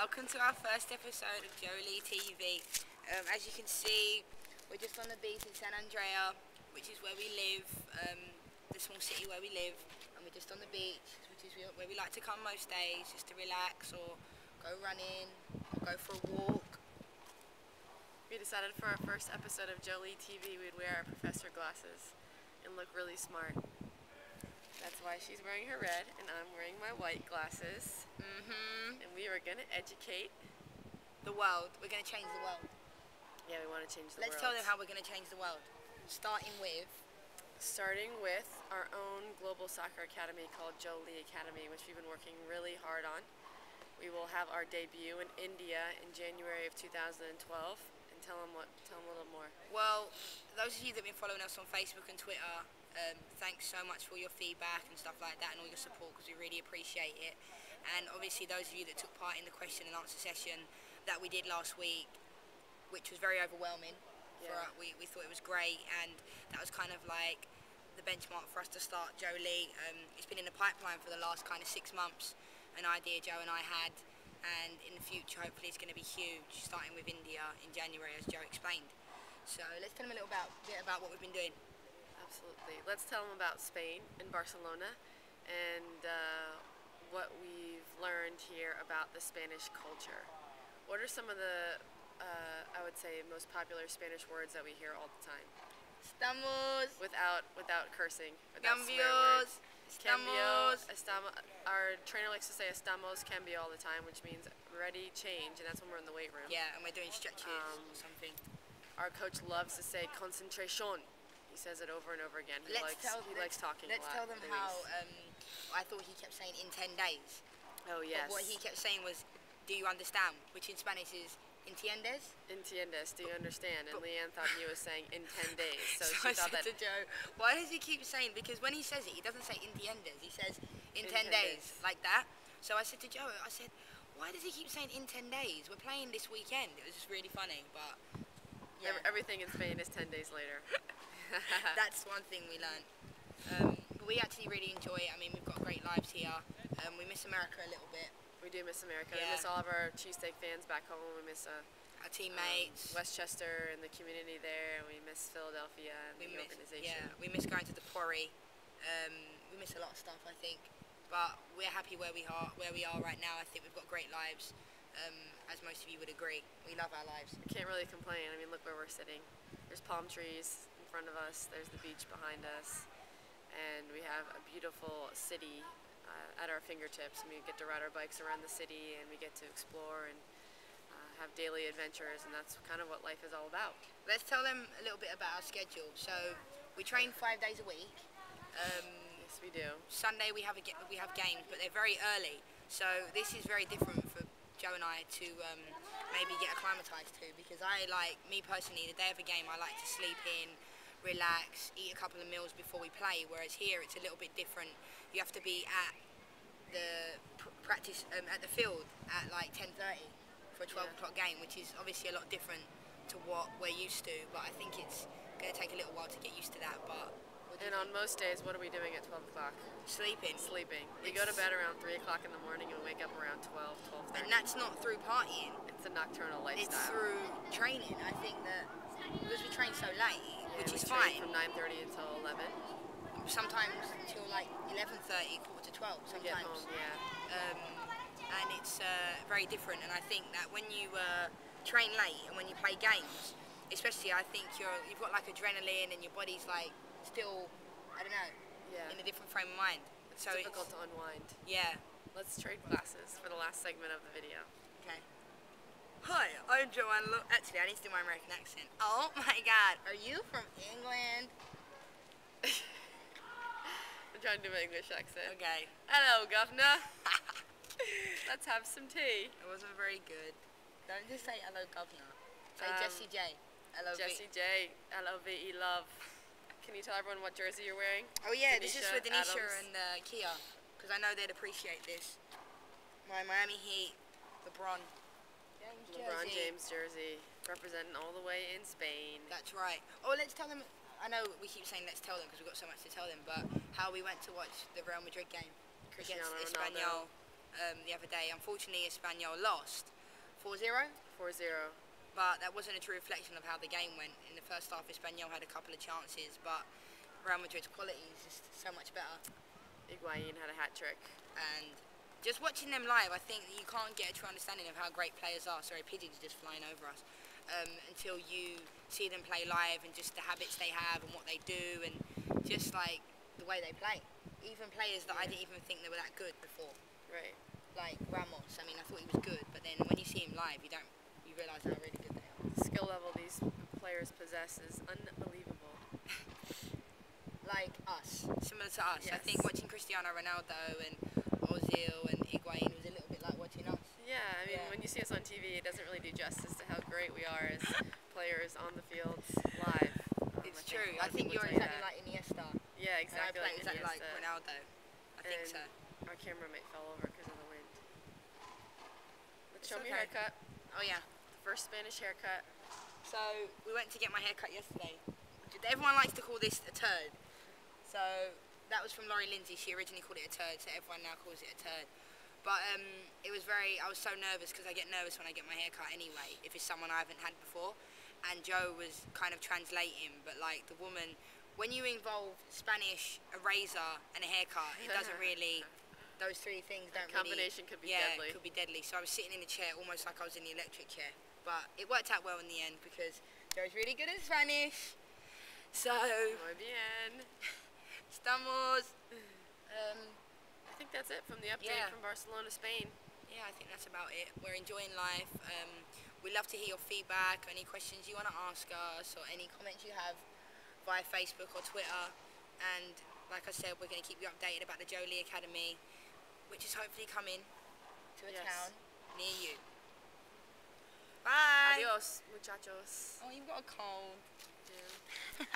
welcome to our first episode of Jolie TV. As you can see, we're just on the beach in San Andrea, which is where we live, the small city where we live, and we're just on the beach, which is where we like to come most days, just to relax or go running or go for a walk. We decided for our first episode of Jolie TV we'd wear our professor glasses and look really smart. That's why she's wearing her red and I'm wearing my white glasses. And we are going to educate the world. We're going to change the world. Yeah, we want to change the world. Let's tell them how we're going to change the world. Starting with our own global soccer academy called Jolie Academy, which we've been working really hard on. We will have our debut in India in January of 2012. And tell them a little more. Well, those of you that have been following us on Facebook and Twitter, thanks so much for your feedback and stuff like that and all your support, because we really appreciate it. And obviously those of you that took part in the question and answer session that we did last week, which was very overwhelming. Yeah. We thought it was great, and that was kind of like the benchmark for us to start Jolie. It's been in the pipeline for the last kind of 6 months, an idea Joe and I had, and in the future hopefully it's going to be huge, starting with India in January, as Joe explained. So let's tell them a bit about what we've been doing. Absolutely. Let's tell them about Spain and Barcelona and what we've learned here about the Spanish culture. What are some of the, I would say, most popular Spanish words that we hear all the time? Estamos. Without cursing. Cambios. Estamos. Our trainer likes to say estamos cambio all the time, which means ready, change, and that's when we're in the weight room. Yeah, and we're doing stretches or something. Our coach loves to say concentration. He says it over and over again. He likes talking a lot. Let's tell them how I thought he kept saying in 10 days. Oh, yes. But what he kept saying was, do you understand? Which in Spanish is, entiendes? Entiendes, do you understand? And Leanne thought he was saying in 10 days. So I she thought said to Joe, why does he keep saying, because when he says it, he doesn't say entiendes, he says in 10 days, like that. So I said to Joe, why does he keep saying in 10 days? We're playing this weekend. It was just really funny, but yeah. Everything in Spain is 10 days later. That's one thing we learned. But we actually really enjoy it. I mean, we've got great lives here. We miss America a little bit. We do miss America. Yeah. We miss all of our cheesesteak fans back home. We miss our teammates, Westchester and the community there. And we miss Philadelphia and the organization. Yeah, we miss going to the quarry. We miss a lot of stuff, I think. But we're happy where we are right now. I think we've got great lives. As most of you would agree, we love our lives. We can't really complain. I mean, look where we're sitting. There's palm trees in front of us. There's the beach behind us, and we have a beautiful city at our fingertips. And we get to ride our bikes around the city, and we get to explore and have daily adventures, and that's kind of what life is all about. Let's tell them a little bit about our schedule. So we train 5 days a week. Yes, we do. Sunday we have games, but they're very early. So this is very different for Joe and I to maybe get acclimatized to, because me personally, the day of a game, I like to sleep in, relax, eat a couple of meals before we play, whereas here it's a little bit different. You have to be at the practice, at the field at like 10:30 for a 12 o'clock game, which is obviously a lot different to what we're used to, but I think it's going to take a little while to get used to that. But and on most days, what are we doing at 12 o'clock? Sleeping. We go to bed around 3 o'clock in the morning and wake up around 12, 12:30. And that's not through partying. It's a nocturnal lifestyle. It's through training. I think that because we train so late, which is fine. From 9:30 until 11. Sometimes until like 11:30, quarter to 12. Sometimes. Get home, yeah. And it's very different. And I think that when you train late and when you play games, especially, I think you've got like adrenaline and your body's like still, I don't know, in a different frame of mind. It's difficult to unwind. Yeah. Let's trade glasses for the last segment of the video. Okay. Hi, I'm Joanne. Actually, I need to do my American accent. Oh my God, are you from England? I'm trying to do my English accent. Okay. Hello, governor. Let's have some tea. It wasn't very good. Don't just say hello, governor. Say Jessie J. Jessie J. L-O-V-E, love. Can you tell everyone what jersey you're wearing? Oh yeah, Denisha, this is for Denisha Adams. and Kia, because I know they'd appreciate this. My Miami Heat, LeBron James jersey, representing all the way in Spain. That's right. Oh, let's tell them. I know we keep saying let's tell them because we've got so much to tell them, but how we went to watch the Real Madrid game against Espanyol the other day. Unfortunately, Espanyol lost, 4-0. 4-0. But that wasn't a true reflection of how the game went. In the first half, Espanyol had a couple of chances, but Real Madrid's quality is just so much better. Higuain had a hat trick. And just watching them live, I think that you can't get a true understanding of how great players are. Sorry, pigeons just flying over us. Until you see them play live and just the habits they have and what they do and just like the way they play. Even players that I didn't even think they were that good before. Right. Like Ramos, I mean, I thought he was good, but then when you see him live, you realise how really good they are. The skill level these players possess is unbelievable. Like us, similar to us. Yes. I think watching Cristiano Ronaldo and Ozil and Higuain was a little bit like watching us. Yeah, I mean, when you see us on TV, it doesn't really do justice to how great we are as players on the fields live. It's true. I think you're exactly like Iniesta. Yeah, exactly. And I play exactly like Ronaldo. I think so. Our camera might fell over because of the wind. Let's show me okay. your haircut. Oh yeah. The first Spanish haircut. So we went to get my haircut yesterday. Everyone likes to call this a turd. So that was from Laurie Lindsay. She originally called it a turd, so everyone now calls it a turd. But I was so nervous because I get nervous when I get my haircut anyway, if it's someone I haven't had before. And Joe was kind of translating, but like the woman, when you involve Spanish, a razor and a haircut, it doesn't really, those three things don't really... combination could be deadly. Yeah, it could be deadly. So I was sitting in the chair almost like I was in the electric chair. But it worked out well in the end because Joe's really good at Spanish. So... Muy bien. Estamos... I think that's it from the update from Barcelona, Spain. Yeah, I think that's about it. We're enjoying life. We'd love to hear your feedback, any questions you want to ask us, or any comments you have via Facebook or Twitter. And like I said, we're going to keep you updated about the Jolie Academy, which is hopefully coming to a town near you. Bye! Adios, muchachos. Oh, you've got a cold. Yeah.